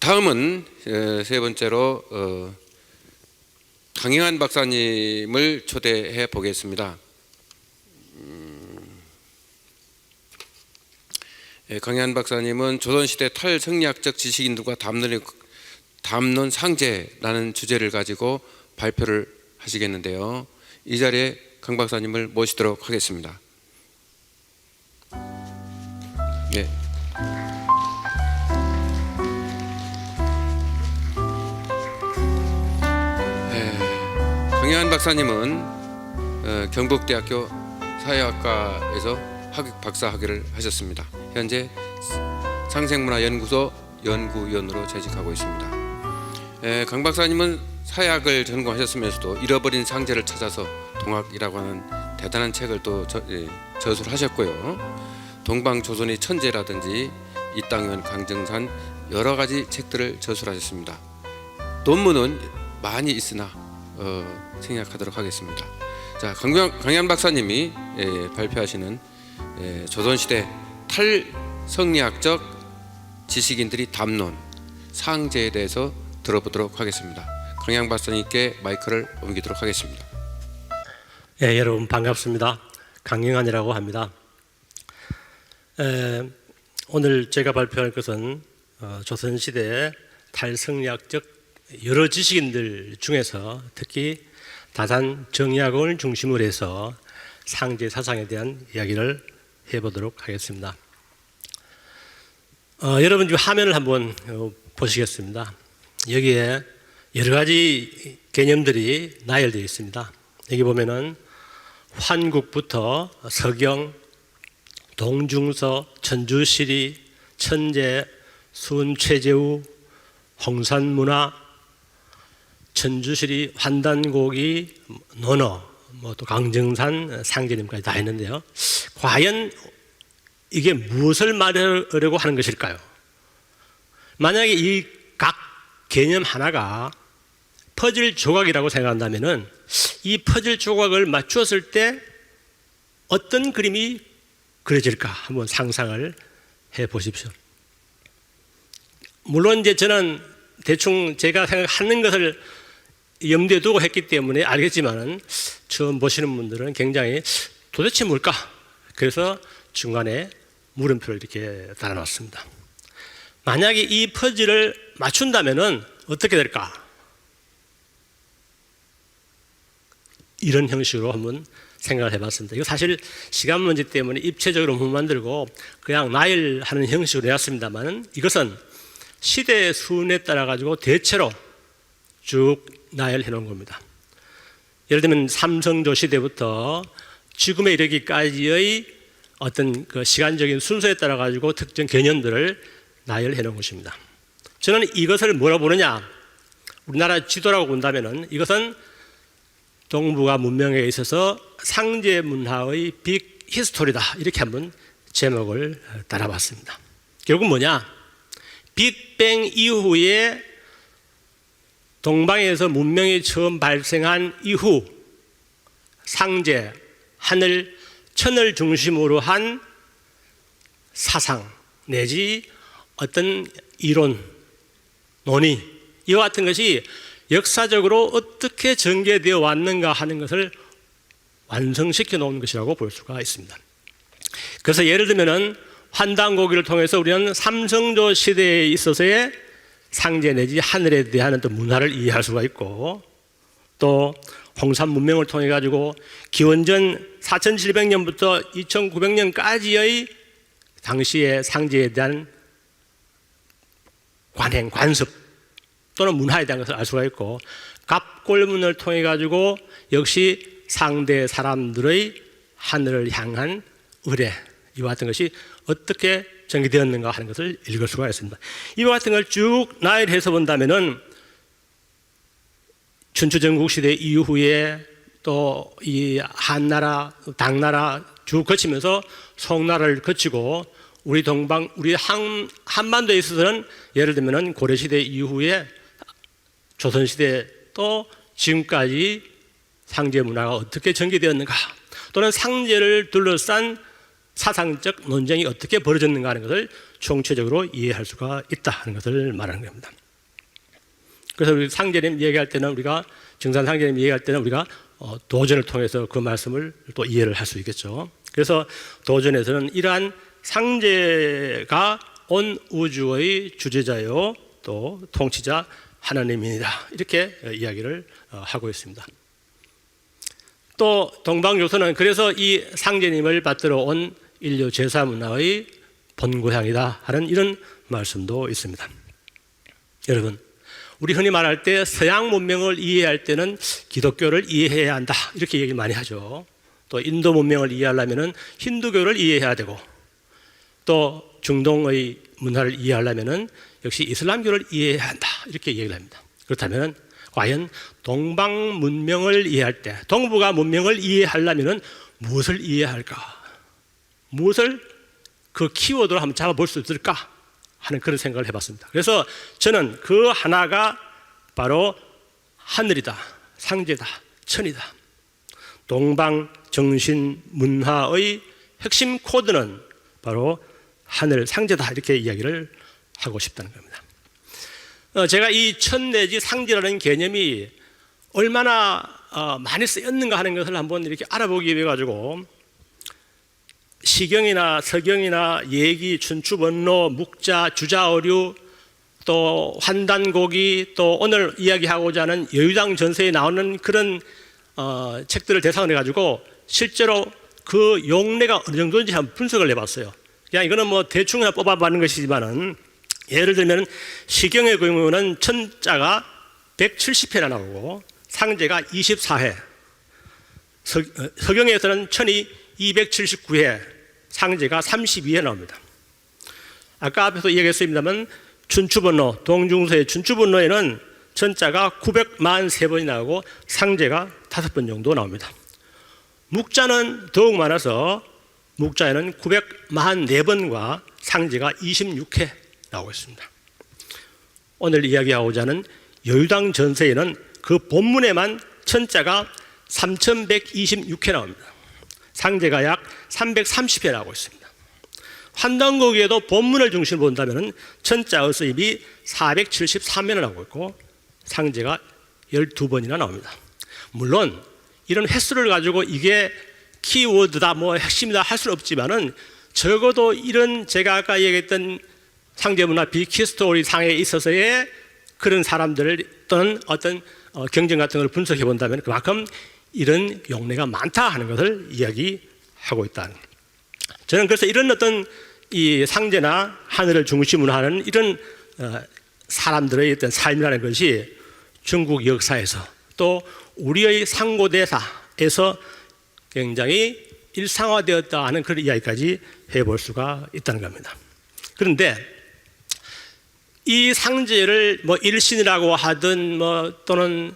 다음은 세 번째로 강영한 박사님을 초대해 보겠습니다. 강영한 박사님은 조선시대 탈성리학적 지식인들과 담론 상제라는 주제를 가지고 발표를 하시겠는데요. 이 자리에 강 박사님을 모시도록 하겠습니다. 네. 강영한 박사님은 경북대학교 사회학과에서 박사 학위를 하셨습니다. 현재 상생문화연구소 연구위원으로 재직하고 있습니다. 강 박사님은 사회학을 전공하셨으면서도 잃어버린 상제를 찾아서 동학이라고 하는 대단한 책을 또 저술을 하셨고요. 동방조선의 천재라든지 이 땅은 강정산 여러 가지 책들을 저술하셨습니다. 논문은 많이 있으나 생략하도록 하겠습니다. 자, 강영한 박사님이 발표하시는 조선시대 탈성리학적 지식인들이 담론 상제에 대해서 들어보도록 하겠습니다. 강영한 박사님께 마이크를 옮기도록 하겠습니다. 네, 여러분 반갑습니다. 강영한이라고 합니다. 오늘 제가 발표할 것은 조선시대 탈성리학적 여러 지식인들 중에서 특히 다산 정약원을 중심으로 해서 상제 사상에 대한 이야기를 해보도록 하겠습니다. 여러분 지금 화면을 한번 보시겠습니다. 여기에 여러 가지 개념들이 나열되어 있습니다. 여기 보면은 환국부터 서경, 동중서, 천주시리, 천재, 순최제우, 홍산문화, 천주시리, 환단고기, 논어, 또 강정산, 상제님까지 다 했는데요. 과연 이게 무엇을 말하려고 하는 것일까요? 만약에 이 각 개념 하나가 퍼즐 조각이라고 생각한다면은 이 퍼즐 조각을 맞추었을 때 어떤 그림이 그려질까 한번 상상을 해 보십시오. 물론 이제 저는 대충 제가 생각하는 것을 염두에 두고 했기 때문에 알겠지만은 처음 보시는 분들은 굉장히 도대체 뭘까? 그래서 중간에 물음표를 이렇게 달아놨습니다. 만약에 이 퍼즐을 맞춘다면은 어떻게 될까? 이런 형식으로 한번 생각을 해봤습니다. 이거 사실 시간 문제 때문에 입체적으로 못 만들고 그냥 나열하는 형식으로 해왔습니다만은 이것은 시대 순에 따라 가지고 대체로 쭉 나열해 놓은 겁니다. 예를 들면 삼성조 시대부터 지금에 이르기까지의 어떤 그 시간적인 순서에 따라 가지고 특정 개념들을 나열해 놓은 것입니다. 저는 이것을 뭐라 부르냐? 우리나라 지도라고 본다면은 이것은 동북아 문명에 있어서 상제 문화의 빅 히스토리다. 이렇게 한번 제목을 달아봤습니다. 결국 뭐냐? 빅뱅 이후에 동방에서 문명이 처음 발생한 이후 상제, 하늘, 천을 중심으로 한 사상 내지 어떤 이론, 논의 이와 같은 것이 역사적으로 어떻게 전개되어 왔는가 하는 것을 완성시켜 놓은 것이라고 볼 수가 있습니다. 그래서 예를 들면은 환단고기를 통해서 우리는 삼성조 시대에 있어서의 상제 내지 하늘에 대한 어떤 문화를 이해할 수가 있고 또 홍산 문명을 통해 가지고 기원전 4700년부터 2900년까지의 당시의 상제에 대한 관행, 관습 또는 문화에 대한 것을 알 수가 있고 갑골문을 통해 가지고 역시 상대 사람들의 하늘을 향한 의뢰 이와 같은 것이 어떻게 전개되었는가 하는 것을 읽을 수가 있습니다. 이와 같은 걸 쭉 나열해서 본다면은 춘추전국 시대 이후에 또 이 한나라, 당나라 쭉 거치면서 송나라를 거치고 우리 동방, 우리 한반도에 있어서는 예를 들면은 고려시대 이후에 조선시대 또 지금까지 상제 문화가 어떻게 전개되었는가 또는 상제를 둘러싼 사상적 논쟁이 어떻게 벌어졌는가 하는 것을 총체적으로 이해할 수가 있다 하는 것을 말하는 겁니다. 그래서 우리 상제님 얘기할 때는 우리가 정산 상제님 얘기할 때는 우리가 도전을 통해서 그 말씀을 또 이해를 할 수 있겠죠. 그래서 도전에서는 이러한 상제가 온 우주의 주제자요 또 통치자 하나님이다 이렇게 이야기를 하고 있습니다. 또 동방요소는 그래서 이 상제님을 받들어 온 인류 제사문화의 본고향이다 하는 이런 말씀도 있습니다. 여러분, 우리 흔히 말할 때 서양 문명을 이해할 때는 기독교를 이해해야 한다 이렇게 얘기를 많이 하죠. 또 인도 문명을 이해하려면 힌두교를 이해해야 되고 또 중동의 문화를 이해하려면 역시 이슬람교를 이해해야 한다 이렇게 얘기를 합니다. 그렇다면 과연 동방 문명을 이해할 때 동북아 문명을 이해하려면 무엇을 이해할까? 무엇을 그 키워드로 한번 잡아볼 수 있을까 하는 그런 생각을 해봤습니다. 그래서 저는 그 하나가 바로 하늘이다, 상제다, 천이다. 동방 정신 문화의 핵심 코드는 바로 하늘, 상제다 이렇게 이야기를 하고 싶다는 겁니다. 제가 이 천 내지 상제라는 개념이 얼마나 많이 쓰였는가 하는 것을 한번 이렇게 알아보기 위해 가지고 시경이나 서경이나 예기, 춘추번로, 묵자, 주자어류, 또 환단고기, 또 오늘 이야기하고자 하는 여유당 전서에 나오는 그런 책들을 대상으로 해가지고 실제로 그 용례가 어느 정도인지 한번 분석을 해봤어요. 그냥 이거는 뭐 대충 뽑아봤는 것이지만은 예를 들면 시경의 경우는 천자가 170회나 나오고 상제가 24회, 서경에서는 천이 279회, 상제가 32회 나옵니다. 아까 앞에서 얘기했습니다만 춘추번로, 동중서의 춘추번로에는 천자가 943번이 나오고 상제가 5번 정도 나옵니다. 묵자는 더욱 많아서 묵자에는 944번과 상제가 26회 나오고 있습니다. 오늘 이야기하고자 하는 여유당 전서에는 그 본문에만 천자가 3126회 나옵니다. 상제가 약 330회 나오고 있습니다. 환단고기에도 본문을 중심으로 본다면 천자의 쓰임이 473회나 나오고 있고 상제가 12번이나 나옵니다. 물론 이런 횟수를 가지고 이게 키워드다 뭐 핵심이다 할 수는 없지만은 적어도 이런 제가 아까 얘기했던 상제문화 빅히스토리 상에 있어서의 그런 사람들을 또는 어떤 경쟁 같은 걸 분석해 본다면 그만큼 이런 용례가 많다 하는 것을 이야기하고 있다. 저는 그래서 이런 어떤 이 상제나 하늘을 중심으로 하는 이런 사람들의 어떤 삶이라는 것이 중국 역사에서 또 우리의 상고대사에서 굉장히 일상화되었다 하는 그런 이야기까지 해볼 수가 있다는 겁니다. 그런데 이 상제를 뭐 일신이라고 하든 뭐 또는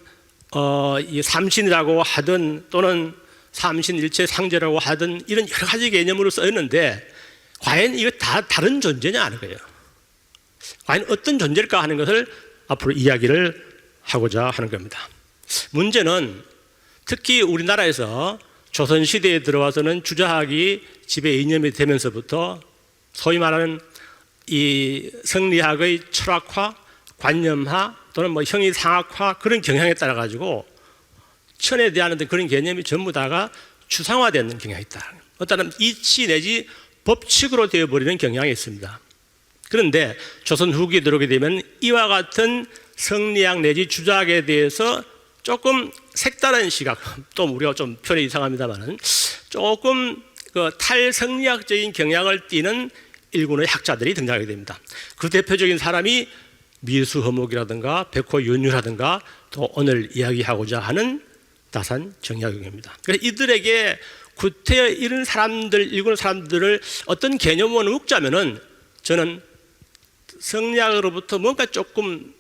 이 삼신이라고 하든 또는 삼신일체 상제라고 하든 이런 여러 가지 개념으로 쓰였는데 과연 이거 다 다른 존재냐 하는 거예요. 과연 어떤 존재일까 하는 것을 앞으로 이야기를 하고자 하는 겁니다. 문제는 특히 우리나라에서 조선시대에 들어와서는 주자학이 지배 이념이 되면서부터 소위 말하는 이 성리학의 철학화, 관념화 또는 뭐 형이상학화 그런 경향에 따라 가지고 천에 대한 어떤 그런 개념이 전부 다가 추상화되는 경향이 있다. 어떤 이치 내지 법칙으로 되어버리는 경향이 있습니다. 그런데 조선 후기에 들어오게 되면 이와 같은 성리학 내지 주자학에 대해서 조금 색다른 시각, 또 우리가 좀 표현이 이상합니다만은 조금 그 탈성리학적인 경향을 띠는 일군의 학자들이 등장하게 됩니다. 그 대표적인 사람이 미수허목이라든가 백호윤유라든가 또 오늘 이야기하고자 하는 다산 정약용입니다. 그래서 이들에게 구태여 이런 사람들, 일군의 사람들을 어떤 개념으로 묶자면은 저는 성리학으로부터 뭔가 조금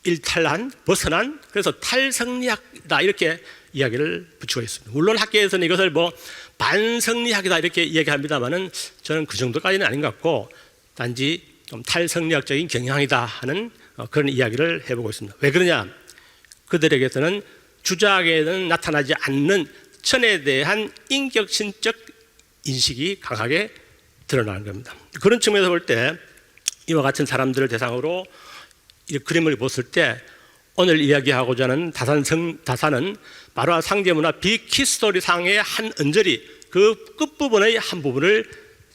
일탈한, 벗어난, 그래서 탈성리학이다 이렇게 이야기를 붙이고 있습니다. 물론 학계에서는 이것을 뭐 반성리학이다 이렇게 이야기합니다만은 저는 그 정도까지는 아닌 것 같고 단지 좀 탈성리학적인 경향이다 하는 그런 이야기를 해보고 있습니다. 왜 그러냐? 그들에게서는 주자학에는 나타나지 않는 천에 대한 인격신적 인식이 강하게 드러나는 겁니다. 그런 측면에서 볼 때 이와 같은 사람들을 대상으로 이 그림을 봤을 때 오늘 이야기하고자 하는 다산은 바로 상제문화 빅히스토리 상의 한 언저리, 그 끝부분의 한 부분을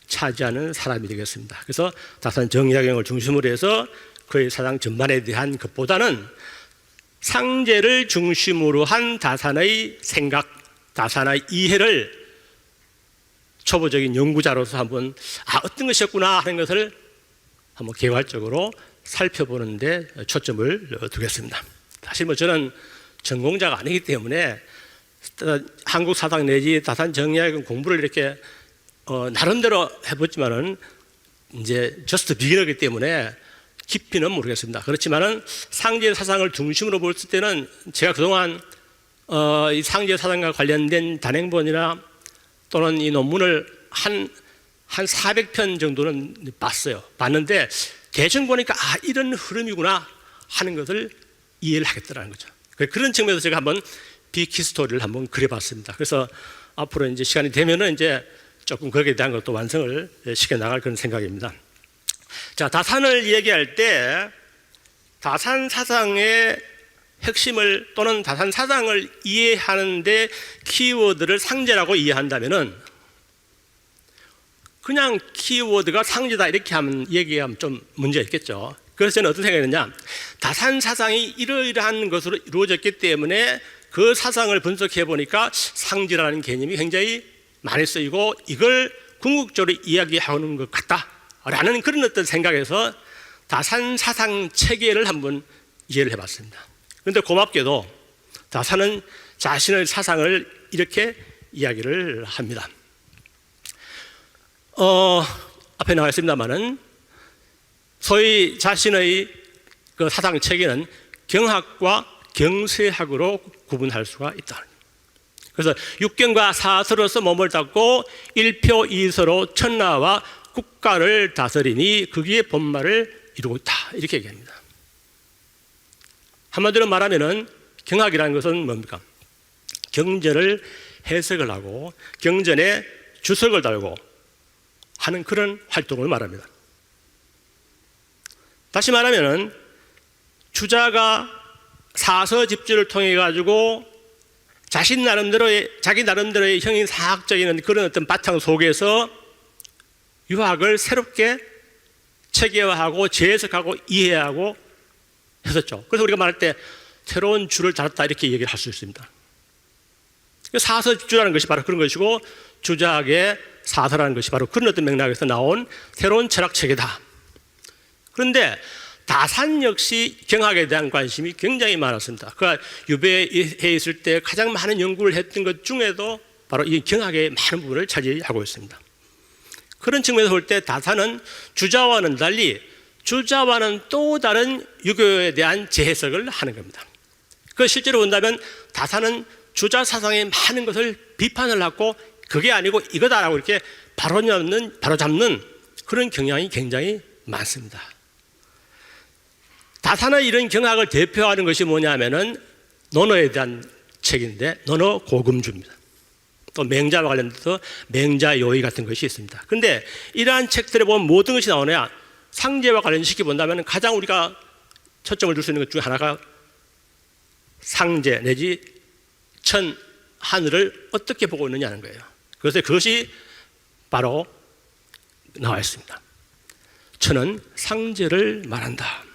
차지하는 사람이 되겠습니다. 그래서 다산 정약용을 중심으로 해서 그의 사상 전반에 대한 것보다는 상제를 중심으로 한 다산의 생각, 다산의 이해를 초보적인 연구자로서 한번 어떤 것이었구나 하는 것을 한번 개괄적으로 살펴보는 데 초점을 두겠습니다. 사실 저는 전공자가 아니기 때문에 한국 사상 내지 다산 정리학의 공부를 이렇게 나름대로 해봤지만은 이제 저스트 비기너이기 때문에 깊이는 모르겠습니다. 그렇지만은 상제 사상을 중심으로 볼 때는 제가 그동안 이 상제 사상과 관련된 단행본이나 또는 이 논문을 한 400편 정도는 봤는데 대충 보니까 이런 흐름이구나 하는 것을 이해를 하겠더라는 거죠. 그런 측면에서 제가 한번 빅히스토리를 한번 그려봤습니다. 그래서 앞으로 이제 시간이 되면은 이제 조금 거기에 대한 것도 완성을 시켜 나갈 그런 생각입니다. 자, 다산을 얘기할 때 다산 사상의 핵심을 또는 다산 사상을 이해하는데 키워드를 상제라고 이해한다면은 그냥 키워드가 상제다 이렇게 얘기하면 좀 문제가 있겠죠. 그래서 저는 어떤 생각이 드냐, 다산 사상이 이러이러한 것으로 이루어졌기 때문에 그 사상을 분석해 보니까 상제라는 개념이 굉장히 많이 쓰이고 이걸 궁극적으로 이야기하는 것 같다라는 그런 어떤 생각에서 다산 사상 체계를 한번 이해를 해봤습니다. 그런데 고맙게도 다산은 자신의 사상을 이렇게 이야기를 합니다. 앞에 나와 있습니다만은 소위 자신의 그 사상 체계는 경학과 경세학으로 구분할 수가 있다. 그래서 육경과 사서로서 몸을 닦고 일표 이서로 천하와 국가를 다스리니 거기에 본말을 이루고 있다. 이렇게 얘기합니다. 한마디로 말하면은 경학이라는 것은 뭡니까? 경전을 해석을 하고 경전에 주석을 달고 하는 그런 활동을 말합니다. 다시 말하면은 주자가 사서 집주를 통해 가지고 자기 나름대로의 형이상학적인 그런 어떤 바탕 속에서 유학을 새롭게 체계화하고 재해석하고 이해하고 했었죠. 그래서 우리가 말할 때 새로운 주를 달았다 이렇게 얘기를 할 수 있습니다. 사서 집주라는 것이 바로 그런 것이고 주자학의 사서라는 것이 바로 그런 어떤 맥락에서 나온 새로운 철학 체계다. 그런데 다산 역시 경학에 대한 관심이 굉장히 많았습니다. 그가 유배해 있을 때 가장 많은 연구를 했던 것 중에도 바로 이 경학의 많은 부분을 차지하고 있습니다. 그런 측면에서 볼 때 다산은 주자와는 달리 주자와는 또 다른 유교에 대한 재해석을 하는 겁니다. 그 실제로 본다면 다산은 주자 사상의 많은 것을 비판을 하고 그게 아니고 이거다라고 이렇게 바로잡는 그런 경향이 굉장히 많습니다. 다산의 이런 경학을 대표하는 것이 뭐냐면은 논어에 대한 책인데 논어 고금주입니다. 또 맹자와 관련돼서 맹자요의 같은 것이 있습니다. 그런데 이러한 책들에 보면 모든 것이 나오냐, 상제와 관련시켜 본다면 가장 우리가 초점을 둘 수 있는 것 중에 하나가 상제 내지 천, 하늘을 어떻게 보고 있느냐는 거예요. 그래서 그것이 바로 나와 있습니다. 천은 상제를 말한다.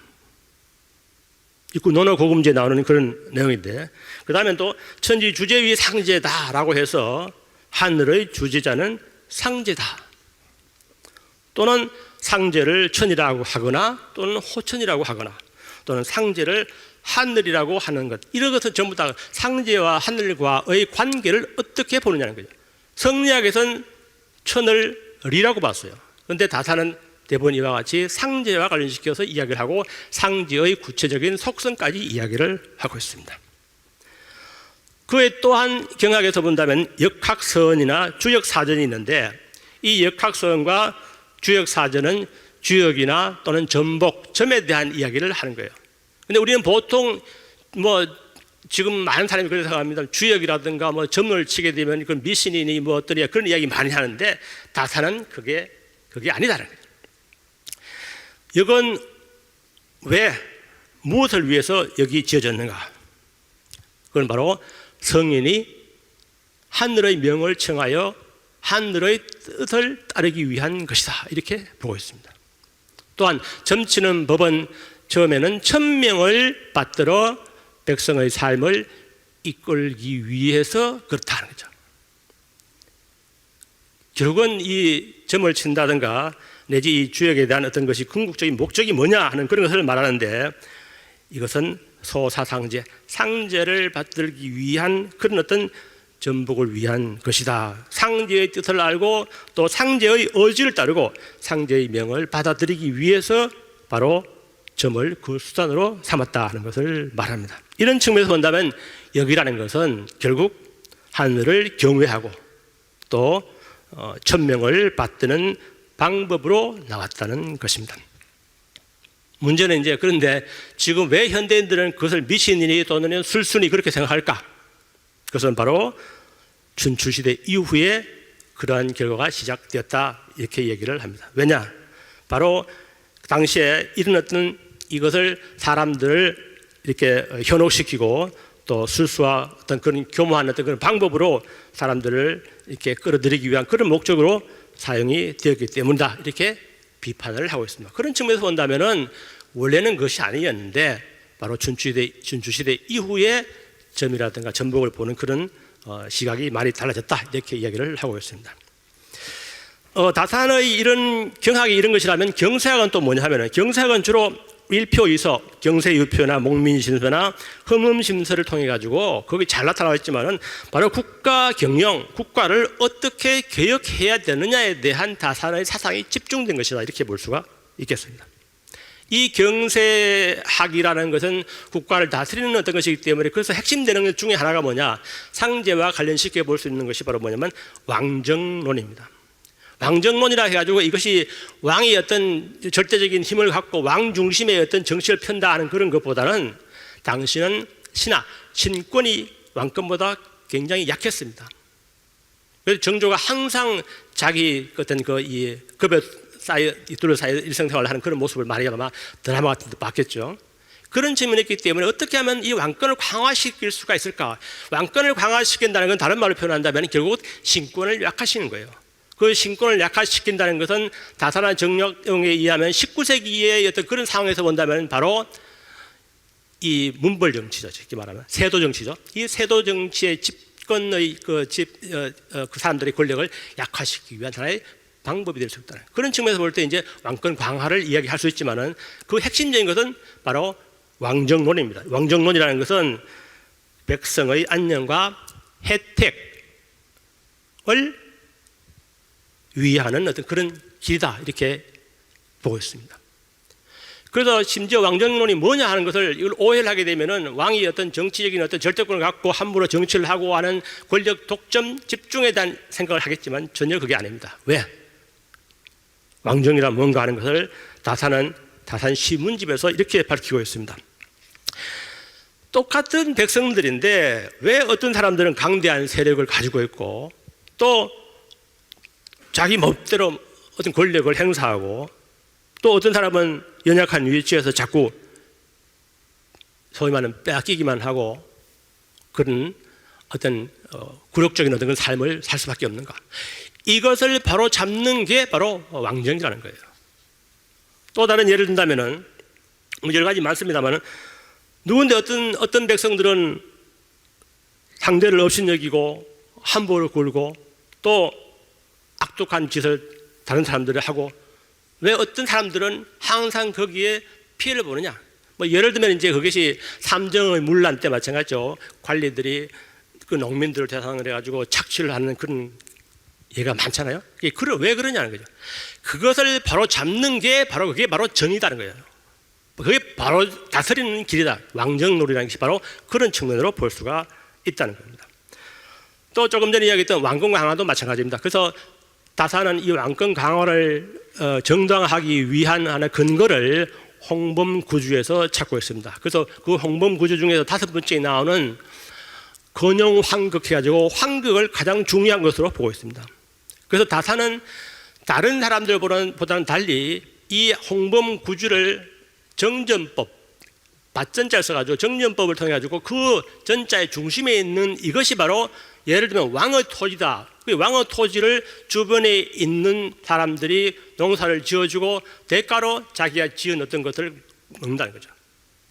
논어 고금제에 나오는 그런 내용인데, 그 다음에 또 천지 주제위 상제다라고 해서 하늘의 주제자는 상제다. 또는 상제를 천이라고 하거나 또는 호천이라고 하거나 또는 상제를 하늘이라고 하는 것, 이런 것은 전부 다 상제와 하늘과의 관계를 어떻게 보느냐는 거죠. 성리학에서는 천을 리라고 봤어요. 그런데 다산은 대부분 이와 같이 상제와 관련시켜서 이야기를 하고 상제의 구체적인 속성까지 이야기를 하고 있습니다. 그 외 또한 경학에서 본다면 역학서원이나 주역사전이 있는데 이 역학서원과 주역사전은 주역이나 또는 전복, 점에 대한 이야기를 하는 거예요. 근데 우리는 보통 지금 많은 사람이 그렇게 생각합니다. 주역이라든가 뭐 점을 치게 되면 그 미신이니 뭐 어떠냐 그런 이야기 많이 하는데 다사는 그게 아니다는 거예요. 이건 왜 무엇을 위해서 여기 지어졌는가? 그건 바로 성인이 하늘의 명을 청하여 하늘의 뜻을 따르기 위한 것이다. 이렇게 보고 있습니다. 또한 점치는 법은 처음에는 천명을 받들어 백성의 삶을 이끌기 위해서 그렇다는 거죠. 결국은 이 점을 친다든가 내지 이 주역에 대한 어떤 것이 궁극적인 목적이 뭐냐 하는 그런 것을 말하는데 이것은 소사상제, 상제를 받들기 위한 그런 어떤 전복을 위한 것이다. 상제의 뜻을 알고 또 상제의 의지를 따르고 상제의 명을 받아들이기 위해서 바로 점을 그 수단으로 삼았다 하는 것을 말합니다. 이런 측면에서 본다면 여기라는 것은 결국 하늘을 경외하고 또 천명을 받드는 방법으로 나왔다는 것입니다. 문제는 이제 그런데 지금 왜 현대인들은 그것을 미신이니 또는 술순이 그렇게 생각할까? 그것은 바로 춘추시대 이후에 그러한 결과가 시작되었다 이렇게 얘기를 합니다. 왜냐? 바로 당시에 일어났던 이것을 사람들을 이렇게 현혹시키고 또 술수와 어떤 그런 교모한 어떤 그런 방법으로 사람들을 이렇게 끌어들이기 위한 그런 목적으로 사용이 되었기 때문이다 이렇게 비판을 하고 있습니다. 그런 측면에서 본다면은 원래는 그것이 아니었는데 바로 춘추시대 이후에 점이라든가 전복을 보는 그런 시각이 많이 달라졌다 이렇게 이야기를 하고 있습니다. 다산의 이런 경학이 이런 것이라면 경세학은 또 뭐냐 하면은 경세학은 주로 일표 이석, 경세유표나 목민심서나 흠음심서를 통해 가지고 거기 잘 나타나고 있지만은 바로 국가 경영, 국가를 어떻게 개혁해야 되느냐에 대한 다산의 사상이 집중된 것이다 이렇게 볼 수가 있겠습니다. 이 경세학이라는 것은 국가를 다스리는 어떤 것이기 때문에 그래서 핵심되는 것 중에 하나가 뭐냐 상제와 관련시켜 볼 수 있는 것이 바로 뭐냐면 왕정론입니다. 왕정론이라 해가지고 이것이 왕이 어떤 절대적인 힘을 갖고 왕 중심의 어떤 정치를 편다 하는 그런 것보다는 당시는 신권이 왕권보다 굉장히 약했습니다. 그래서 정조가 항상 자기 어떤 이 급여 둘러싸여 일생생활을 하는 그런 모습을 많이 아마 드라마 같은 데 봤겠죠. 그런 측면이 있기 때문에 어떻게 하면 이 왕권을 강화시킬 수가 있을까? 왕권을 강화시킨다는 건 다른 말로 표현한다면 결국 신권을 약화시키는 거예요. 그 신권을 약화시킨다는 것은 다산화 정력에 의하면 19세기의 어떤 그런 상황에서 본다면 바로 이 문벌 정치죠. 쉽게 말하면 세도 정치죠. 이 세도 정치의 집권의 그 사람들의 권력을 약화시키기 위한 하나의 방법이 될 수 있다는 그런 측면에서 볼 때 이제 왕권 강화를 이야기할 수 있지만은 그 핵심적인 것은 바로 왕정론입니다. 왕정론이라는 것은 백성의 안녕과 혜택을 위하는 어떤 그런 길이다 이렇게 보고 있습니다. 그래서 심지어 왕정론이 뭐냐 하는 것을 이걸 오해를 하게 되면은 왕이 어떤 정치적인 어떤 절대권을 갖고 함부로 정치를 하고 하는 권력 독점 집중에 대한 생각을 하겠지만 전혀 그게 아닙니다. 왜? 왕정이란 뭔가 하는 것을 다산 시문집에서 이렇게 밝히고 있습니다. 똑같은 백성들인데 왜 어떤 사람들은 강대한 세력을 가지고 있고 또 자기 멋대로 어떤 권력을 행사하고 또 어떤 사람은 연약한 위치에서 자꾸 소위 말하는 빼앗기기만 하고 그런 어떤 굴욕적인 어떤 그런 삶을 살 수밖에 없는가? 이것을 바로 잡는 게 바로 왕정이라는 거예요. 또 다른 예를 든다면은 여러 가지 많습니다만은 누군데 어떤 백성들은 상대를 업신여기고 함부를 굴고 또 악독한 짓을 다른 사람들이 하고 왜 어떤 사람들은 항상 거기에 피해를 보느냐? 뭐 예를 들면 이제 그것이 삼정의 문란 때 마찬가지죠. 관리들이 그 농민들을 대상으로 해가지고 착취를 하는 그런 예가 많잖아요. 왜 그러냐는 거죠. 그것을 바로 잡는 게 바로 그게 바로 정의다는 거예요. 그게 바로 다스리는 길이다. 왕정놀이라는 것이 바로 그런 측면으로 볼 수가 있다는 겁니다. 또 조금 전에 이야기했던 왕권 강화도 마찬가지입니다. 그래서 다산은 이 왕권 강화를 정당화하기 위한 하나의 근거를 홍범구주에서 찾고 있습니다. 그래서 그 홍범구주 중에서 5번째에 나오는 건영황극 해가지고 황극을 가장 중요한 것으로 보고 있습니다. 그래서 다산은 다른 사람들보다는 달리 이 홍범구주를 정전법, 밭전자를 써가지고 정전법을 통해 가지고 그 전자의 중심에 있는 이것이 바로 예를 들면 왕의 토지다. 그 왕의 토지를 주변에 있는 사람들이 농사를 지어주고 대가로 자기가 지은 어떤 것을 먹는다는 거죠.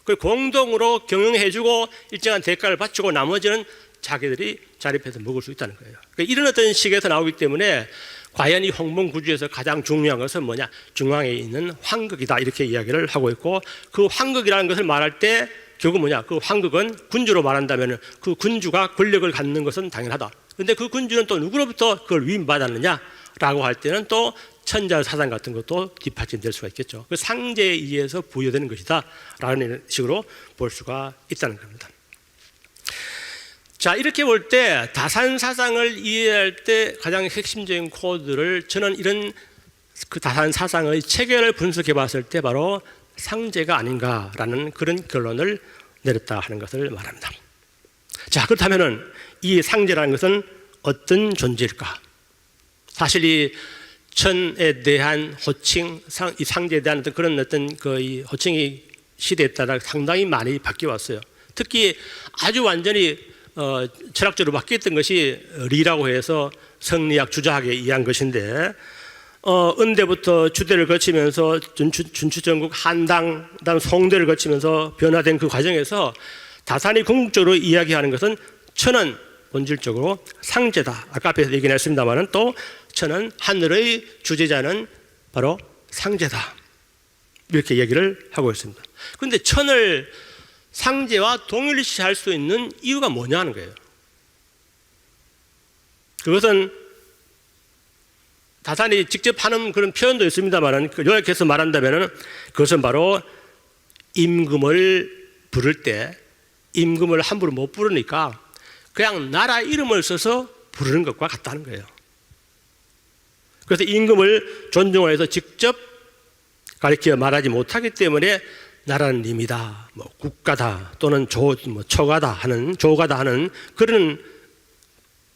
그 공동으로 경영해주고 일정한 대가를 바치고 나머지는 자기들이 자립해서 먹을 수 있다는 거예요. 그러니까 이런 어떤 식에서 나오기 때문에 과연 이 홍범구주에서 가장 중요한 것은 뭐냐? 중앙에 있는 황극이다 이렇게 이야기를 하고 있고, 그 황극이라는 것을 말할 때 결국 뭐냐? 그 황극은 군주로 말한다면 그 군주가 권력을 갖는 것은 당연하다. 그런데 그 군주는 또 누구로부터 그걸 위임받았느냐라고 할 때는 또 천자 사상 같은 것도 뒷받침될 수가 있겠죠. 그 상제에 의해서 부여되는 것이다라는 식으로 볼 수가 있다는 겁니다. 자, 이렇게 볼 때 다산 사상을 이해할 때 가장 핵심적인 코드를 저는 이런 그 다산 사상의 체계를 분석해 봤을 때 바로 상제가 아닌가라는 그런 결론을 내렸다 하는 것을 말합니다. 자, 그렇다면은 이 상제라는 것은 어떤 존재일까? 사실 이 천에 대한 호칭, 이 상제에 대한 어떤 그런 어떤 이 호칭이 시대에 따라 상당히 많이 바뀌어 왔어요. 특히 아주 완전히 철학적으로 바뀌었던 것이 리라고 해서 성리학 주자학에 의한 것인데, 은대부터 주대를 거치면서 준추전국 한당, 그다음 송대를 거치면서 변화된 그 과정에서 다산이 궁극적으로 이야기하는 것은 천은 본질적으로 상제다. 아까 앞에서 얘기는 했습니다만은 또 천은 하늘의 주제자는 바로 상제다. 이렇게 얘기를 하고 있습니다. 그런데 천을 상제와 동일시할 수 있는 이유가 뭐냐는 거예요. 그것은 다산이 직접 하는 그런 표현도 있습니다만 요약해서 말한다면 그것은 바로 임금을 부를 때 임금을 함부로 못 부르니까 그냥 나라 이름을 써서 부르는 것과 같다는 거예요. 그래서 임금을 존중해서 직접 가리켜 말하지 못하기 때문에 나라는 님이다, 뭐 국가다 또는 초가다 하는 그런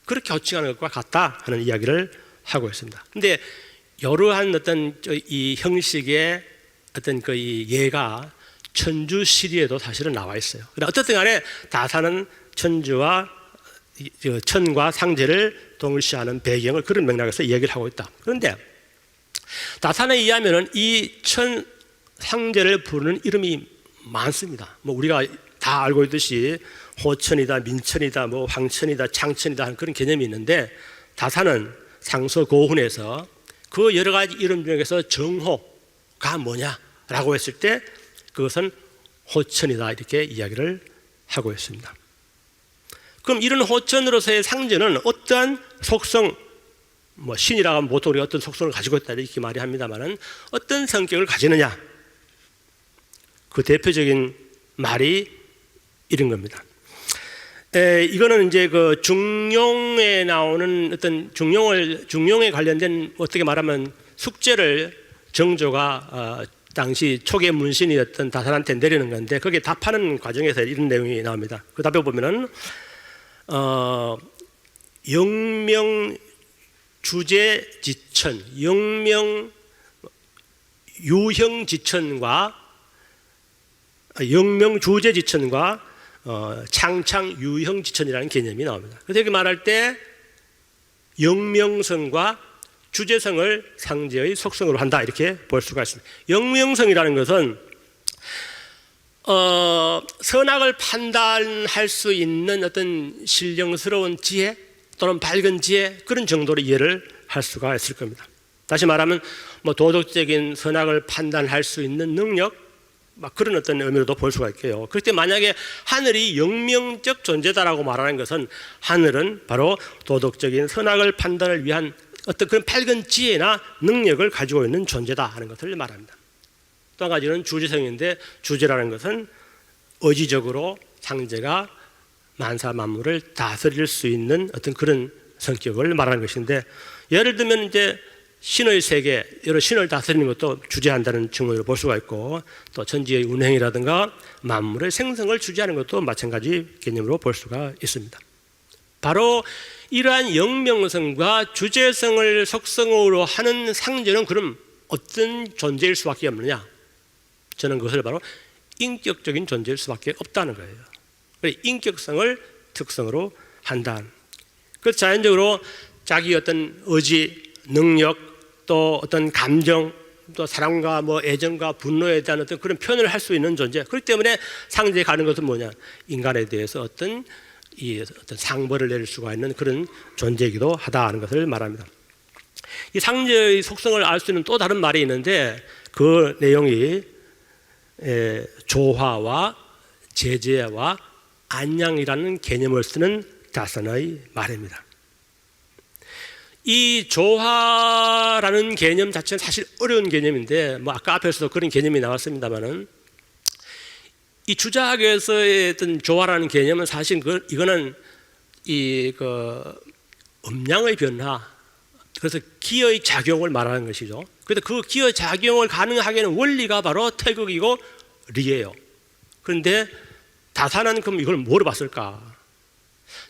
그렇게 호칭하는 것과 같다 하는 이야기를 하고 있습니다. 그런데 여러한 어떤 이 형식의 어떤 그 예가 천주 시리에도 사실은 나와 있어요. 어쨌든 간에 다산은 천과 상제를 동일시하는 배경을 그런 맥락에서 이야기를 하고 있다. 그런데 다산에 의하면은 이 상제를 부르는 이름이 많습니다. 뭐 우리가 다 알고 있듯이 호천이다, 민천이다, 뭐 황천이다, 창천이다 하는 그런 개념이 있는데 다산은 상서고훈에서 그 여러 가지 이름 중에서 정호가 뭐냐라고 했을 때 그것은 호천이다 이렇게 이야기를 하고 있습니다. 그럼 이런 호천으로서의 상제는 어떠한 속성, 뭐 신이라고 하면 보통 우리가 어떤 속성을 가지고 있다 이렇게 말이 합니다만은 어떤 성격을 가지느냐? 그 대표적인 말이 이런 겁니다. 이거는 이제 그 중용에 나오는 어떤 중용에 관련된 어떻게 말하면 숙제를 정조가 당시 초계 문신이었던 다산한테 내리는 건데 거기에 답하는 과정에서 이런 내용이 나옵니다. 그 답에 보면은 영명 주제지천, 영명 유형지천과 영명 주제지천과 창창 유형지천이라는 개념이 나옵니다. 그래서 여기 말할 때 영명성과 주제성을 상제의 속성으로 한다 이렇게 볼 수가 있습니다. 영명성이라는 것은 선악을 판단할 수 있는 어떤 신령스러운 지혜 또는 밝은 지혜 그런 정도로 이해를 할 수가 있을 겁니다. 다시 말하면 뭐 도덕적인 선악을 판단할 수 있는 능력 막 그런 어떤 의미로도 볼 수가 있고요. 그럴 때 만약에 하늘이 영명적 존재다라고 말하는 것은 하늘은 바로 도덕적인 선악을 판단을 위한 어떤 그런 밝은 지혜나 능력을 가지고 있는 존재다 하는 것을 말합니다. 또 한 가지는 주제성인데 주제라는 것은 의지적으로 상제가 만사 만물을 다스릴 수 있는 어떤 그런 성격을 말하는 것인데 예를 들면 이제 신의 세계, 여러 신을 다스리는 것도 주재한다는 측면으로 볼 수가 있고, 또 천지의 운행이라든가 만물의 생성을 주재하는 것도 마찬가지 개념으로 볼 수가 있습니다. 바로 이러한 영명성과 주재성을 속성으로 하는 상제는 그럼 어떤 존재일 수밖에 없느냐? 저는 그것을 바로 인격적인 존재일 수밖에 없다는 거예요. 인격성을 특성으로 한다. 그래서 자연적으로 자기 어떤 의지, 능력, 또 어떤 감정, 또 사랑과 뭐 애정과 분노에 대한 어떤 그런 표현을 할 수 있는 존재. 그렇기 때문에 상제에 가는 것은 뭐냐? 인간에 대해서 어떤 상벌을 내릴 수가 있는 그런 존재이기도 하다는 것을 말합니다. 이 상제의 속성을 알 수 있는 또 다른 말이 있는데 그 내용이 조화와 제재와 안양이라는 개념을 쓰는 다산의 말입니다. 이 조화라는 개념 자체는 사실 어려운 개념인데, 뭐 아까 앞에서도 그런 개념이 나왔습니다만은, 이 주자학에서의 어떤 조화라는 개념은 사실 이거는 음양의 변화, 그래서 기의 작용을 말하는 것이죠. 그런데 그 기의 작용을 가능하게 하는 원리가 바로 태극이고 리예요. 그런데 다산은 그럼 이걸 뭐로 봤을까?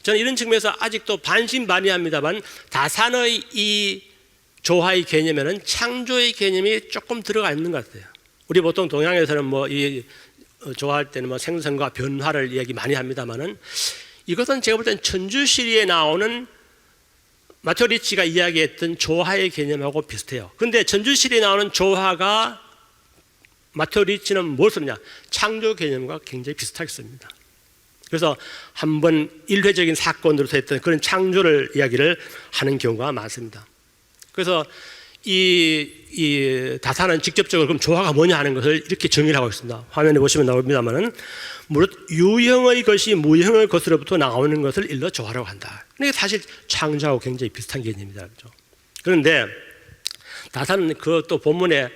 저는 이런 측면에서 아직도 반신반의합니다만, 다산의 이 조화의 개념에는 창조의 개념이 조금 들어가 있는 것 같아요. 우리 보통 동양에서는 뭐 이 조화할 때는 뭐 생성과 변화를 이야기 많이 합니다만은, 이것은 제가 볼 때는 천주시리에 나오는 마테오 리치가 이야기했던 조화의 개념하고 비슷해요. 그런데 천주시리에 나오는 조화가 마테오 리치는 뭘 쓰느냐? 창조 개념과 굉장히 비슷하게 씁니다. 그래서 한번 일회적인 사건으로서 했던 그런 창조를 이야기를 하는 경우가 많습니다. 그래서 이 다산은 직접적으로 그럼 조화가 뭐냐 하는 것을 이렇게 정의를 하고 있습니다. 화면에 보시면 나옵니다만은, 무릇 유형의 것이 무형의 것으로부터 나오는 것을 일러 조화라고 한다. 이게 사실 창조하고 굉장히 비슷한 개념이다. 그렇죠? 그런데 다산은 그 또 본문에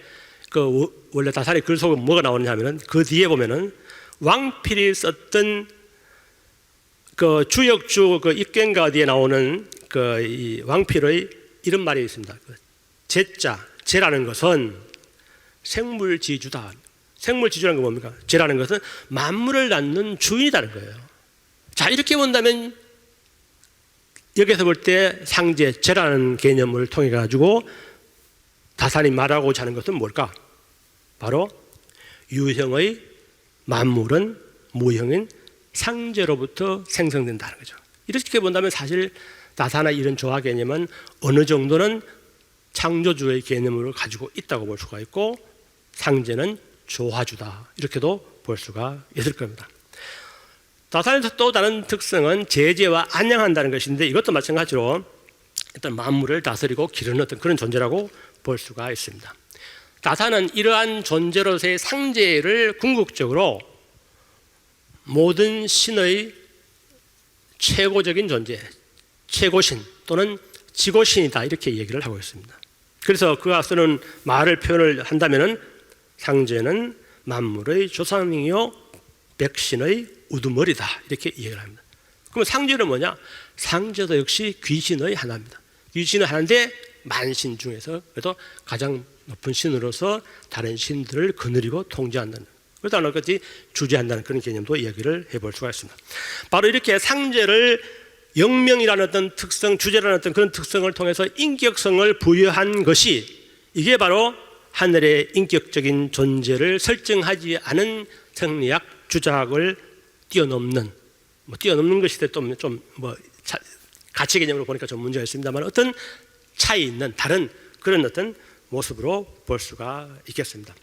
원래 다산의 글 속에 뭐가 나오느냐 하면은, 그 뒤에 보면은 왕필이 썼던 그 주역주 그 입경가 뒤에 나오는 이 왕필의 이런 말이 있습니다. 제라는 것은 생물지주다. 생물지주라는 건 뭡니까? 제라는 것은 만물을 낳는 주인이라는 거예요. 자, 이렇게 본다면 여기서 볼 때 상제, 제라는 개념을 통해 가지고 다산이 말하고자 하는 것은 뭘까? 바로 유형의 만물은 무형인 상제로부터 생성된다는 거죠. 이렇게 본다면 사실 다산의 이런 조화 개념은 어느 정도는 창조주의 개념을 가지고 있다고 볼 수가 있고, 상제는 조화주다, 이렇게도 볼 수가 있을 겁니다. 다산의 또 다른 특성은 제재와 안양한다는 것인데, 이것도 마찬가지로 일단 만물을 다스리고 기르는 어떤 그런 존재라고 볼 수가 있습니다. 다산은 이러한 존재로서의 상제를 궁극적으로 모든 신의 최고적인 존재, 최고신 또는 지고신이다, 이렇게 얘기를 하고 있습니다. 그래서 그가 쓰는 말을 표현을 한다면은, 상제는 만물의 조상이요 백신의 우두머리다, 이렇게 이해를 합니다. 그럼 상제는 뭐냐? 상제도 역시 귀신의 하나입니다. 귀신의 하나인데 만신 중에서 그래도 가장 높은 신으로서 다른 신들을 거느리고 통제한다는, 그러다 하나까지 주재한다는 그런 개념도 이야기를 해볼 수가 있습니다. 바로 이렇게 상제를 영명이라는 어떤 특성, 주제라는 어떤 그런 특성을 통해서 인격성을 부여한 것이, 이게 바로 하늘의 인격적인 존재를 설정하지 않은 생리학, 주자학을 뛰어넘는, 뛰어넘는 것이 또 좀 가치 개념으로 보니까 좀 문제가 있습니다만, 어떤 차이 있는 다른 그런 어떤 모습으로 볼 수가 있겠습니다.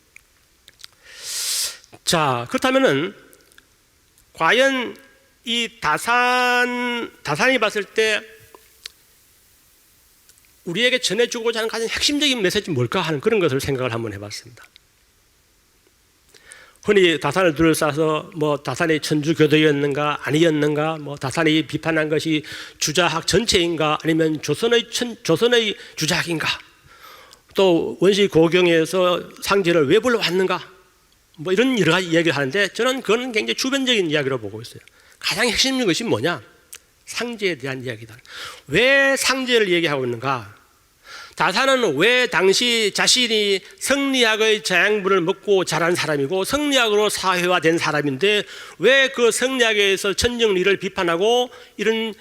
자, 그렇다면은 과연 이 다산이 봤을 때 우리에게 전해주고자 하는 가장 핵심적인 메시지는 뭘까 하는 그런 것을 생각을 한번 해봤습니다. 흔히 다산을 둘러싸서 다산이 천주교도였는가 아니었는가, 다산이 비판한 것이 주자학 전체인가 아니면 조선의 주자학인가, 또 원시 고경에서 상제를 왜 불러왔는가, 이런 여러 가지 이야기를 하는데, 저는 그건 굉장히 주변적인 이야기로 보고 있어요. 가장 핵심적인 것이 뭐냐? 상제에 대한 이야기다. 왜 상제를 얘기하고 있는가? 다산은 왜 당시 자신이 성리학의 자양분을 먹고 자란 사람이고 성리학으로 사회화된 사람인데 왜 그 성리학에서 천정리를 비판하고 이런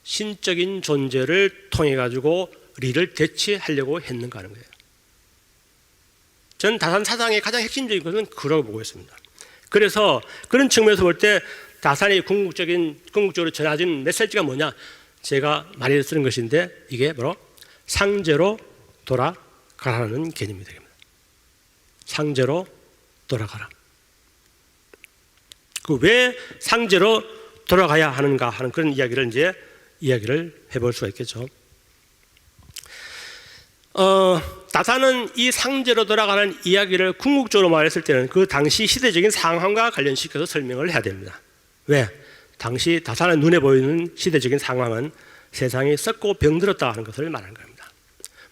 신적인 존재를 통해 가지고 리를 대체하려고 했는가 하는 거예요. 저는 다산 사상의 가장 핵심적인 것은 그라고 보고 있습니다. 그래서 그런 측면에서 볼 때 다산이 궁극적으로 전하진 메시지가 뭐냐? 제가 많이 쓰는 것인데 이게 바로 상제로 돌아가라는 개념이 되겠습니다. 상제로 돌아가라. 그 왜 상제로 돌아가야 하는가 하는 그런 이야기를 해볼 수가 있겠죠. 다산은 이 상제로 돌아가는 이야기를 궁극적으로 말했을 때는 그 당시 시대적인 상황과 관련시켜서 설명을 해야 됩니다. 왜? 당시 다산의 눈에 보이는 시대적인 상황은 세상이 썩고 병들었다 하는 것을 말하는 겁니다.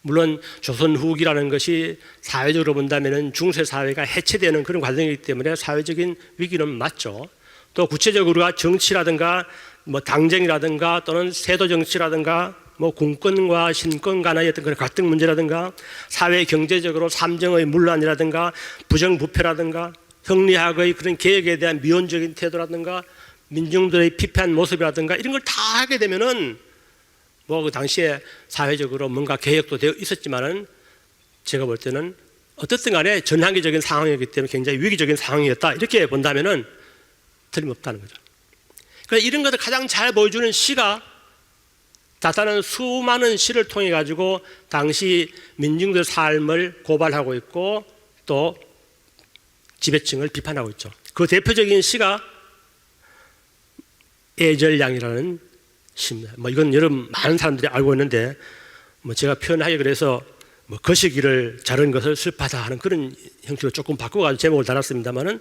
물론 조선 후기라는 것이 사회적으로 본다면 중세 사회가 해체되는 그런 과정이기 때문에 사회적인 위기는 맞죠. 또 구체적으로 정치라든가 뭐 당정이라든가 또는 세도 정치라든가 뭐 군권과 신권 간의 어떤 그런 갈등 문제라든가 사회 경제적으로 삼정의 문란이라든가 부정부패라든가 성리학의 그런 개혁에 대한 미온적인 태도라든가 민중들의 피폐한 모습이라든가 이런 걸 다 하게 되면은 뭐 그 당시에 사회적으로 뭔가 개혁도 되어 있었지만은 제가 볼 때는 어떻든 간에 전환기적인 상황이기 때문에 굉장히 위기적인 상황이었다 이렇게 본다면은 틀림없다는 거죠. 그래서 이런 것을 가장 잘 보여주는 시가 다산은 수많은 시를 통해 가지고 당시 민중들 삶을 고발하고 있고 또 지배층을 비판하고 있죠. 그 대표적인 시가 애절량이라는 시입니다. 뭐 이건 여러분 많은 사람들이 알고 있는데 뭐 제가 표현하기 그래서 뭐 거시기를 자른 것을 슬퍼하다 하는 그런 형식으로 조금 바꿔가지고 제목을 달았습니다만은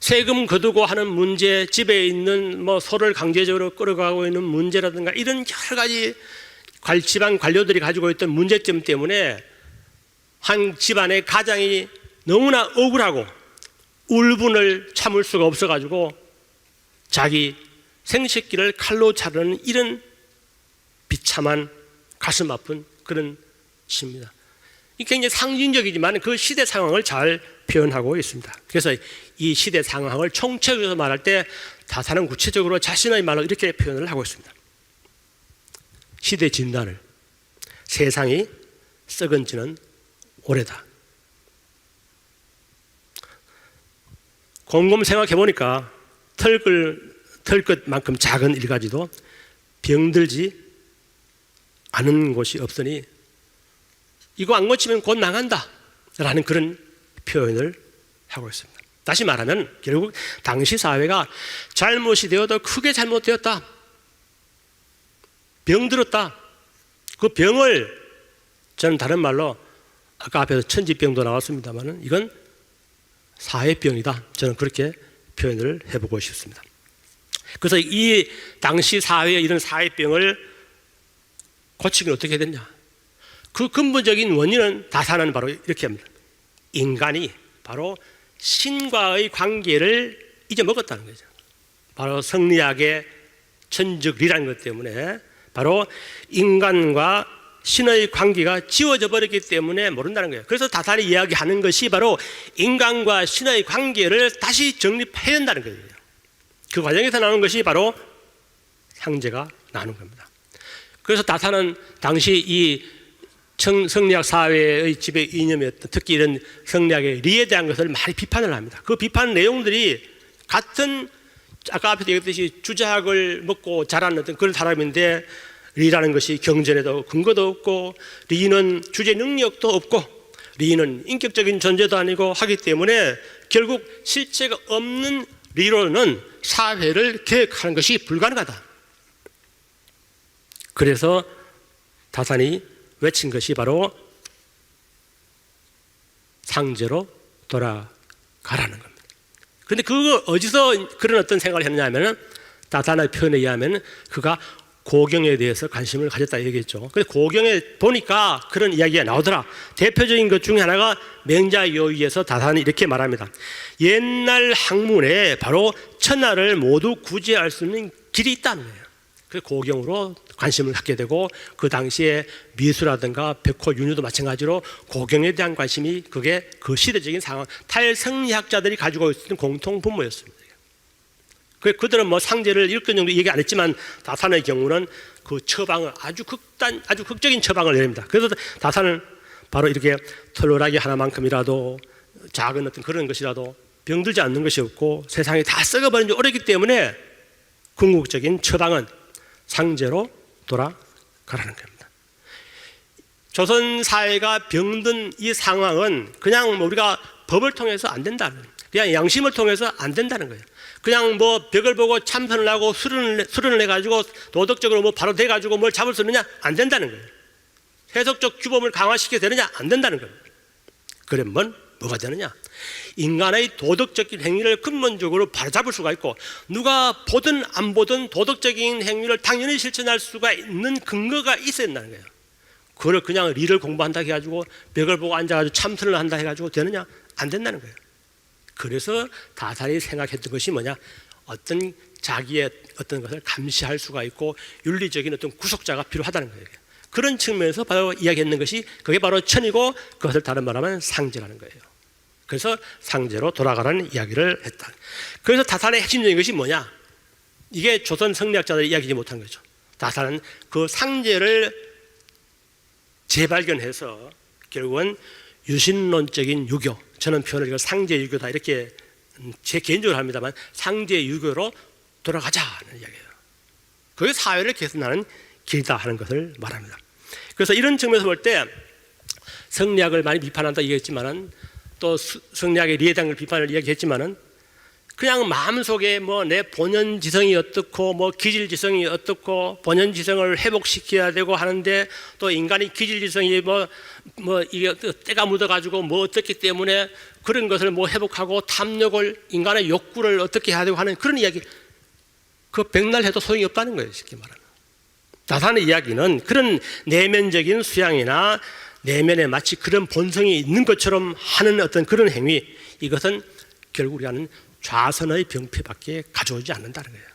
세금 거두고 하는 문제, 집에 있는 뭐 소를 강제적으로 끌어가고 있는 문제라든가 이런 여러 가지 집안 관료들이 가지고 있던 문제점 때문에 한 집안의 가장이 너무나 억울하고 울분을 참을 수가 없어가지고 자기 생식기를 칼로 자르는 이런 비참한 가슴 아픈 그런 시입니다. 이게 굉장히 상징적이지만 그 시대 상황을 잘 표현하고 있습니다. 그래서 이 시대 상황을 총체적으로 말할 때 다산은 구체적으로 자신의 말로 이렇게 표현을 하고 있습니다. 시대 진단을 세상이 썩은 지는 오래다. 곰곰 생각해 보니까 털끝만큼 작은 일가지도 병들지 않은 곳이 없으니 이거 안 고치면 곧 망한다 라는 그런 표현을 하고 있습니다. 다시 말하면 결국 당시 사회가 잘못이 되어도 크게 잘못되었다, 병들었다. 그 병을 저는 다른 말로 아까 앞에서 천지병도 나왔습니다만 이건 사회병이다, 저는 그렇게 표현을 해보고 싶습니다. 그래서 이 당시 사회의 이런 사회병을 고치기는 어떻게 됐냐, 그 근본적인 원인은 다산은 바로 이렇게 합니다. 인간이 바로 신과의 관계를 잊어먹었다는 거죠. 바로 성리학의 천적리라는 것 때문에 바로 인간과 신의 관계가 지워져 버렸기 때문에 모른다는 거예요. 그래서 다산이 이야기하는 것이 바로 인간과 신의 관계를 다시 정립해야 한다는 거예요. 그 과정에서 나오는 것이 바로 상제가 나오는 겁니다. 그래서 다산은 당시 이 성리학 사회의 지배 이념이었던 특히 이런 성리학의 리에 대한 것을 많이 비판을 합니다. 그 비판 내용들이 같은 아까 앞에서 얘기했듯이 주자학을 먹고 자란 어떤 그런 사람인데 리라는 것이 경전에도 근거도 없고 리는 주제 능력도 없고 리는 인격적인 존재도 아니고 하기 때문에 결국 실체가 없는 리로는 사회를 계획하는 것이 불가능하다. 그래서 다산이 외친 것이 바로 상제로 돌아가라는 겁니다. 그런데 그거 어디서 그런 어떤 생각을 했느냐 하면은 다산의 표현에 의하면 그가 고경에 대해서 관심을 가졌다 얘기했죠. 그래서 고경에 보니까 그런 이야기가 나오더라. 대표적인 것 중에 하나가 맹자요의에서 다산이 이렇게 말합니다. 옛날 학문에 바로 천하를 모두 구제할 수 있는 길이 있다는 거예요. 그 고경으로 관심을 갖게 되고 그 당시에 미술이라든가 백호, 윤유도 마찬가지로 고경에 대한 관심이 그게 그 시대적인 상황, 탈성리학자들이 가지고 있었던 공통 분모였습니다. 그들은 뭐 상제를 일권 정도 얘기 안 했지만 다산의 경우는 그 처방을 아주 극적인 처방을 내립니다. 그래서 다산은 바로 이렇게 털노라기 하나만큼이라도 작은 어떤 그런 것이라도 병들지 않는 것이 없고 세상이 다 썩어버린 지 오래기 때문에 궁극적인 처방은 상제로 돌아가라는 겁니다. 조선 사회가 병든 이 상황은 그냥 뭐 우리가 법을 통해서 안 된다는 거예요. 그냥 양심을 통해서 안 된다는 거예요. 그냥 뭐 벽을 보고 참선을 하고 수련을 해가지고 도덕적으로 뭐 바로 돼가지고 뭘 잡을 수 있느냐? 안 된다는 거예요. 해석적 규범을 강화시켜야 되느냐? 안 된다는 거예요. 그러면 뭐가 되느냐? 인간의 도덕적인 행위를 근본적으로 바로잡을 수가 있고 누가 보든 안 보든 도덕적인 행위를 당연히 실천할 수가 있는 근거가 있어야 된다는 거예요. 그걸 그냥 리를 공부한다 해가지고 벽을 보고 앉아가지고 참선을 한다 해가지고 되느냐? 안 된다는 거예요. 그래서 다산이 생각했던 것이 뭐냐? 어떤 자기의 어떤 것을 감시할 수가 있고 윤리적인 어떤 구속자가 필요하다는 거예요. 그런 측면에서 바로 이야기했는 것이 그게 바로 천이고 그것을 다른 말하면 상제라는 거예요. 그래서 상제로 돌아가라는 이야기를 했다. 그래서 다산의 핵심적인 것이 뭐냐? 이게 조선 성리학자들이 이야기하지 못한 거죠. 다산은 그 상제를 재발견해서 결국은 유신론적인 유교, 저는 표현을 이거 상제유교다 이렇게 제 개인적으로 합니다만 상제유교로 돌아가자는 이야기예요. 그게 사회를 개선하는 길이다 하는 것을 말합니다. 그래서 이런 측면에서 볼 때 성리학을 많이 비판한다 얘기했지만은 또 성리학의 리에당을 비판을 이야기했지만은 그냥 마음속에 뭐 내 본연지성이 어떻고 뭐 기질지성이 어떻고 본연지성을 회복시켜야 되고 하는데 또 인간이 기질지성이 뭐 이게 때가 묻어가지고 뭐 어떻기 때문에 그런 것을 뭐 회복하고 탐욕을 인간의 욕구를 어떻게 해야 되고 하는 그런 이야기 그 백날 해도 소용이 없다는 거예요. 쉽게 말하면 다산의 이야기는 그런 내면적인 수양이나 내면에 마치 그런 본성이 있는 것처럼 하는 어떤 그런 행위 이것은 결국 우리가는 좌선의 병폐밖에 가져오지 않는다는 거예요.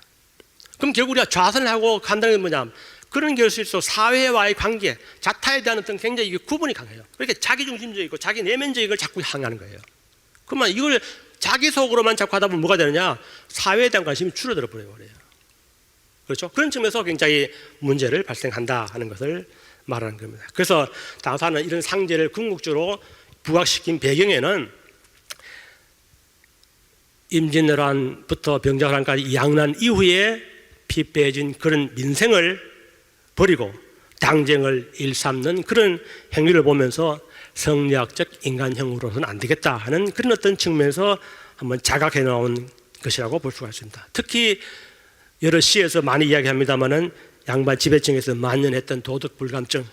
그럼 결국 우리가 좌선을 하고 간다는 게 뭐냐? 그런 결실로 사회와의 관계, 자타에 대한 어떤 굉장히 이게 구분이 강해요. 그렇게 자기중심적이고 자기 내면적인 걸 자꾸 향하는 거예요. 그러면 이걸 자기 속으로만 자꾸 하다 보면 뭐가 되느냐? 사회에 대한 관심이 줄어들어 버려요. 그렇죠? 그런 측면에서 굉장히 문제를 발생한다 하는 것을 말하는 겁니다. 그래서 다산은 이런 상제를 궁극적으로 부각시킨 배경에는 임진왜란부터 병자호란까지 양난 이후에 피폐해진 그런 민생을 버리고 당쟁을 일삼는 그런 행위를 보면서 성리학적 인간형으로서는 안 되겠다 하는 그런 어떤 측면에서 한번 자각해 나온 것이라고 볼 수가 있습니다. 특히 여러 시에서 많이 이야기합니다마는 양반 지배층에서 만연했던 도덕 불감증,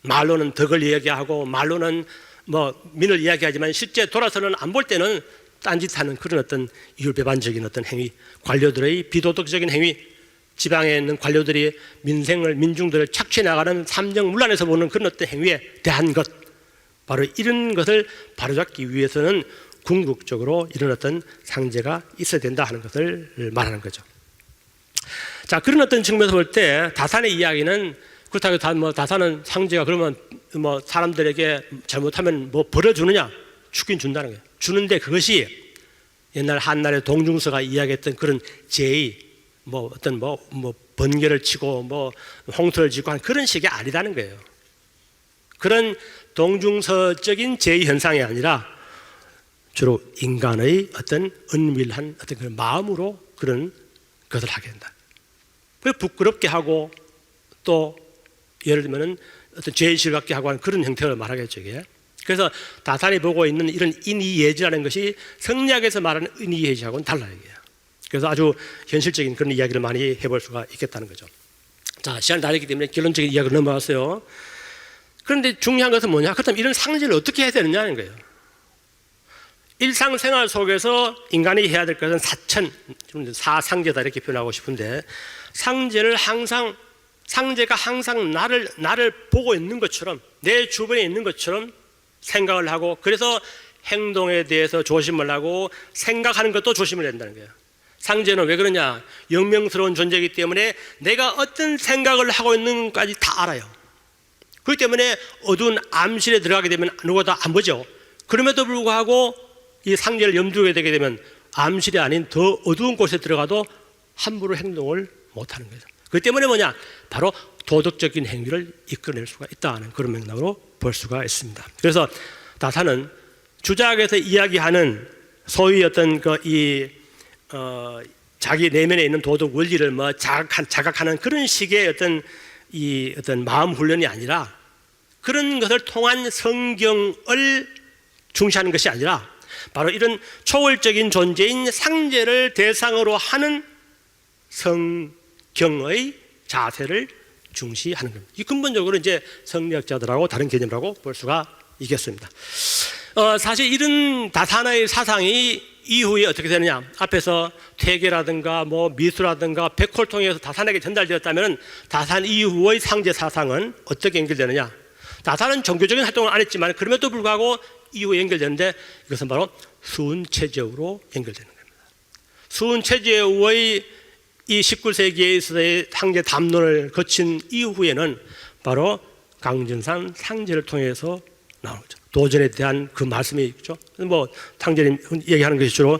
말로는 덕을 이야기하고 말로는 뭐 민을 이야기하지만 실제 돌아서는 안 볼 때는 딴짓하는 그런 어떤 이율배반적인 어떤 행위, 관료들의 비도덕적인 행위, 지방에 있는 관료들이 민중들을 착취해 나가는 삼정문란에서 보는 그런 어떤 행위에 대한 것, 바로 이런 것을 바로잡기 위해서는 궁극적으로 이런 어떤 상제가 있어야 된다 하는 것을 말하는 거죠. 자, 그런 어떤 측면에서 볼 때 다산의 이야기는 그렇다고 다산은 상제가 그러면 뭐 사람들에게 잘못하면 뭐 벌어주느냐? 주긴 준다는 거예요. 주는데 그것이 옛날 한날의 동중서가 이야기했던 그런 제의, 뭐 어떤 뭐 번개를 치고 뭐 홍수를 짓고 하는 그런 식이 아니라는 거예요. 그런 동중서적인 제의 현상이 아니라 주로 인간의 어떤 은밀한 어떤 그런 마음으로 그런 것을 하게 된다. 부끄럽게 하고 또 예를 들면은 어떤 죄의식을 갖게 하고 하는 그런 형태를 말하겠죠, 이게. 그래서 다산이 보고 있는 이런 인이예지라는 것이 성리학에서 말하는 인이예지하고는 달라요, 이게. 그래서 아주 현실적인 그런 이야기를 많이 해볼 수가 있겠다는 거죠. 자, 시간이 다 됐기 때문에 결론적인 이야기로 넘어갔어요. 그런데 중요한 것은 뭐냐? 그렇다면 이런 상제를 어떻게 해야 되느냐는 거예요. 일상생활 속에서 인간이 해야 될 것은 사상제다 이렇게 표현하고 싶은데 상제가 항상 나를 보고 있는 것처럼 내 주변에 있는 것처럼 생각을 하고 그래서 행동에 대해서 조심을 하고 생각하는 것도 조심을 한다는 거예요. 상제는 왜 그러냐? 영명스러운 존재이기 때문에 내가 어떤 생각을 하고 있는지까지 다 알아요. 그렇기 때문에 어두운 암실에 들어가게 되면 누구도 안 보죠. 그럼에도 불구하고 이 상제를 염두에 두게 되면 암실이 아닌 더 어두운 곳에 들어가도 함부로 행동을 못하는 거죠. 그렇기 때문에 뭐냐? 바로 도덕적인 행위를 이끌어낼 수가 있다는 그런 맥락으로 볼 수가 있습니다. 그래서 다사는 주작에서 이야기하는 소위 어떤 자기 내면에 있는 도덕 원리를 자각하는 그런 식의 어떤 마음 훈련이 아니라 그런 것을 통한 성경을 중시하는 것이 아니라 바로 이런 초월적인 존재인 상제를 대상으로 하는 성경의 자세를 중시하는 겁니다. 이 근본적으로 이제 성리학자들하고 다른 개념이라고 볼 수가 있겠습니다. 사실 이런 다산의 사상이 이후에 어떻게 되느냐? 앞에서 퇴계라든가 미수라든가 백호를 통해서 다산에게 전달되었다면 다산 이후의 상제 사상은 어떻게 연결되느냐? 다산은 종교적인 활동을 안 했지만 그럼에도 불구하고 이후에 연결되는데 이것은 바로 수은체제후로 연결되는 겁니다. 수은체제후의 이 19세기에서의 상제 담론을 거친 이후에는 바로 강준산 상제를 통해서 나오는 거죠. 도전에 대한 그 말씀이 있죠. 상제님 얘기하는 것이 주로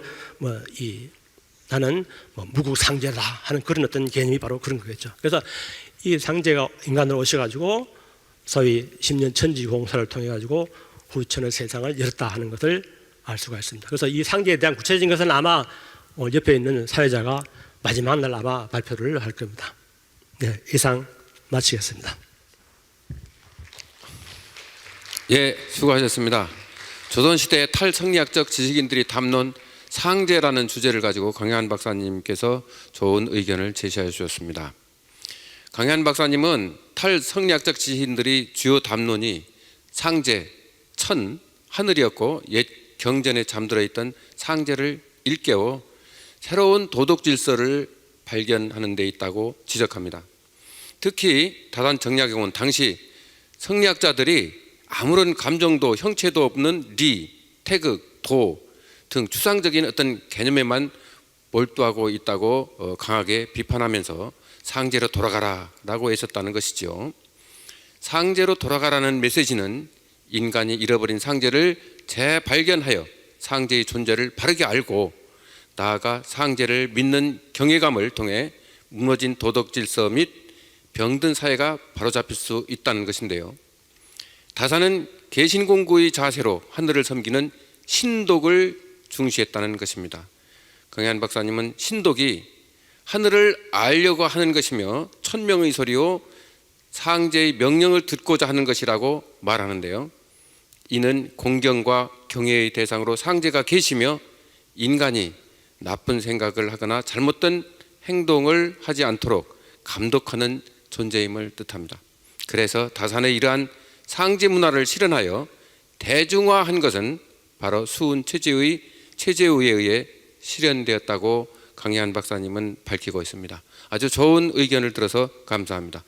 나는 무국상제다 하는 그런 어떤 개념이 바로 그런 거겠죠. 그래서 이 상제가 인간으로 오셔가지고 소위 10년 천지공사를 통해 가지고 후천의 세상을 열었다 하는 것을 알 수가 있습니다. 그래서 이 상제에 대한 구체적인 것은 아마 옆에 있는 사회자가 마지막 날 아마 발표를 할 겁니다. 네, 이상 마치겠습니다. 예, 수고하셨습니다. 조선시대의 탈성리학적 지식인들이 담론 상제라는 주제를 가지고 강현 박사님께서 좋은 의견을 제시해 주셨습니다. 강현 박사님은 탈성리학적 지식인들이 주요 담론이 상제, 천, 하늘이었고 옛 경전에 잠들어 있던 상제를 일깨워 새로운 도덕 질서를 발견하는 데 있다고 지적합니다. 특히 다산 정약용은 당시 성리학자들이 아무런 감정도 형체도 없는 리, 태극, 도 등 추상적인 어떤 개념에만 몰두하고 있다고 강하게 비판하면서 상제로 돌아가라 라고 애썼다는 것이죠. 상제로 돌아가라는 메시지는 인간이 잃어버린 상제를 재발견하여 상제의 존재를 바르게 알고 나아가 상제를 믿는 경외감을 통해 무너진 도덕 질서 및 병든 사회가 바로잡힐 수 있다는 것인데요. 다산은 개신공구의 자세로 하늘을 섬기는 신독을 중시했다는 것입니다. 강현 박사님은 신독이 하늘을 알려고 하는 것이며 천명의 소리요 상제의 명령을 듣고자 하는 것이라고 말하는데요. 이는 공경과 경외의 대상으로 상제가 계시며 인간이 나쁜 생각을 하거나 잘못된 행동을 하지 않도록 감독하는 존재임을 뜻합니다. 그래서 다산의 이러한 상제 문화를 실현하여 대중화한 것은 바로 수은 체제의에 의해 실현되었다고 강혜한 박사님은 밝히고 있습니다. 아주 좋은 의견을 들어서 감사합니다.